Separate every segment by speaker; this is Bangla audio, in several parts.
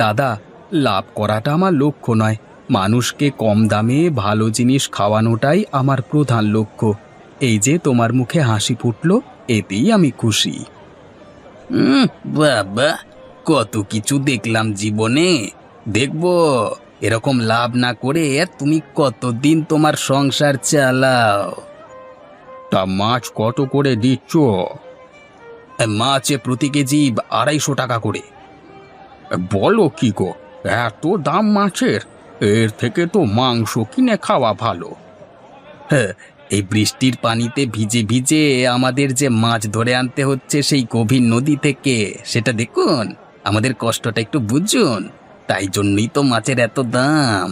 Speaker 1: দাদা, লাভ করাটা আমার লক্ষ্য নয়। মানুষকে কম দামে ভালো জিনিস খাওয়ানোটাই আমার প্রধান লক্ষ্য। এই যে তোমার মুখে হাসি ফুটলো, এতেই আমি খুশি। হুম, বাবা, কত কিছু দেখলাম জীবনে। দেখবো এরকম লাভ না করে তুমি কতদিন তোমার সংসার চালাও। তা মাছ কত করে দিচ্ছ? মাছে প্রতি কেজি 250 টাকা করে। বলো কি গো, এত দাম মাছের? এর থেকে তো মাংস কিনে খাওয়া ভালো। হ্যাঁ, এই বৃষ্টির পানিতে ভিজে ভিজে আমাদের যে মাছ ধরে আনতে হচ্ছে সেই গভীর নদী থেকে, সেটা দেখুন। আমাদের কষ্টটা একটু বুঝুন। তাই জন্যই তো মাছের এত দাম।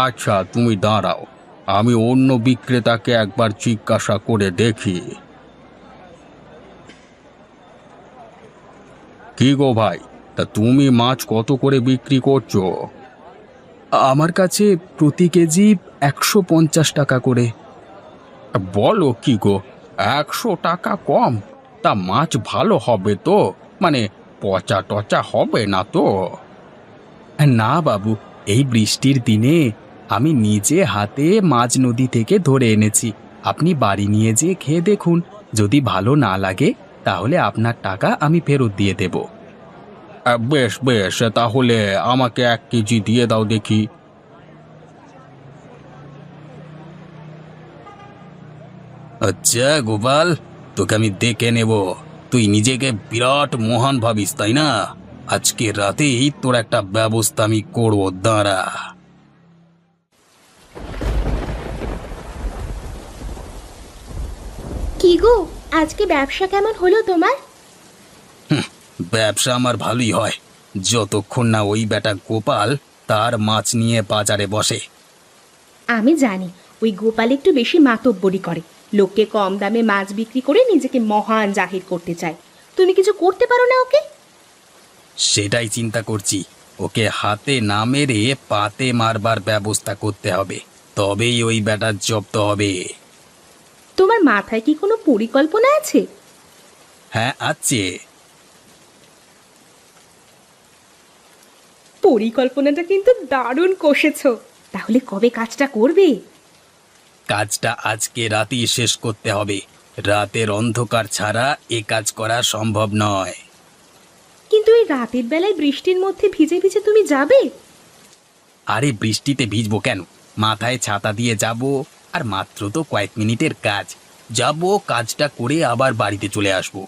Speaker 1: আচ্ছা, তুমি দাঁড়াও, আমি অন্য বিক্রেতাকে একবার জিজ্ঞাসা করে দেখি। কি গো ভাই, তা তুমি মাছ কত করে বিক্রি করছো? আমার কাছে প্রতি কেজি 150 টাকা করে। বলো কি গো, 100 টাকা কম? তা মাছ ভালো হবে তো? মানে পচা টচা হবে না তো? না বাবু, এই বৃষ্টির দিনে আমি নিজে হাতে মাছ নদী থেকে ধরে এনেছি। আপনি বাড়ি নিয়ে যেয়ে খেয়ে দেখুন। যদি ভালো না লাগে তাহলে আপনার টাকা আমি ফেরত দিয়ে দেব। বেশ বেশ, তাহলে আমাকে 1 কেজি দিয়ে দাও দেখি। আচ্ছা গোপাল, তোকে আমি দেখে নেব। তুই নিজেকে বিরাট মহান ভাবিস, তাই না? আজকে রাতেই তোর একটা ব্যবস্থা আমি করব, দাঁড়া।
Speaker 2: কি গো, আজকে ব্যবসা কেমন হলো তোমার?
Speaker 1: ব্যবসা আমার ভালোই হয়, যতক্ষণ না ওই বেটা গোপাল তার মাছ নিয়ে বাজারে বসে।
Speaker 2: আমি জানি, ওই গোপাল একটু বেশি মাতব্বরি করে। লোককে কম দামে মাছ বিক্রি করে নিজেকে মহান জাহির করতে চায়। তুমি কিছু করতে পারো না ওকে?
Speaker 1: সেটাই চিন্তা করছি। ওকে হাতে না মেরে পাতে মারবার ব্যবস্থা করতে হবে, তবেই ওই বেটার জব্দ হবে।
Speaker 2: তোমার মাথায় কি কোনো পরিকল্পনা আছে?
Speaker 1: হ্যাঁ আছে।
Speaker 2: পরিকল্পনাটা কিন্তু দারুণ কষেছো। তাহলে কবে কাজটা করবে?
Speaker 1: কাজটা আজকে রাতেই শেষ করতে হবে। রাতের অন্ধকার ছাড়া এ কাজ করা সম্ভব নয়।
Speaker 2: কিন্তু এই রাতের বেলায় বৃষ্টির মধ্যে ভিজে ভিজে তুমি যাবে?
Speaker 1: আরে বৃষ্টিতে ভিজবো কেন? মাথায় ছাতা দিয়ে যাব। আর মাত্র তো কয়েক মিনিটের কাজ। যাব, কাজটা করে আবার বাড়িতে চলে আসবো।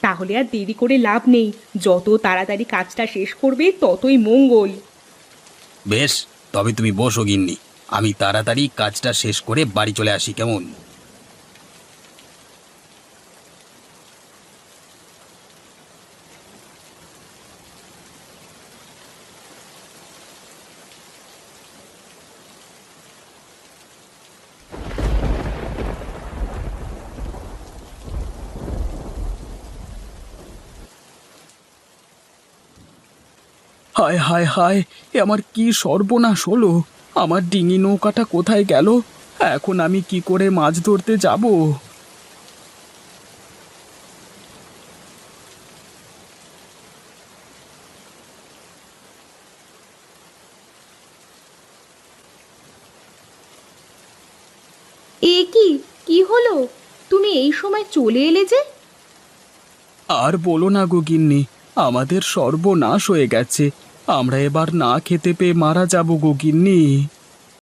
Speaker 2: তাহলে আর দেরি করে লাভ নেই। যত তাড়াতাড়ি কাজটা শেষ করবে ততই মঙ্গল।
Speaker 1: বেশ, তবে তুমি বসো গিন্নি, আমি তাড়াতাড়ি কাজটা শেষ করে বাড়ি চলে আসি, কেমন? হায় হায় হায়, এ আমার কি সর্বনাশ হলো! আমার ডিঙি নৌকাটা কোথায় গেল? এখন আমি কি করে মাছ ধরতে যাব?
Speaker 2: এ কি, কি হলো? তুমি এই সময় চলে এলে যে?
Speaker 1: আর বলো না গো গিন্নি, আমাদের সর্বনাশ হয়ে গেছে। আমরা এবার না খেতে পেয়ে মারা যাব গো গিন্নি।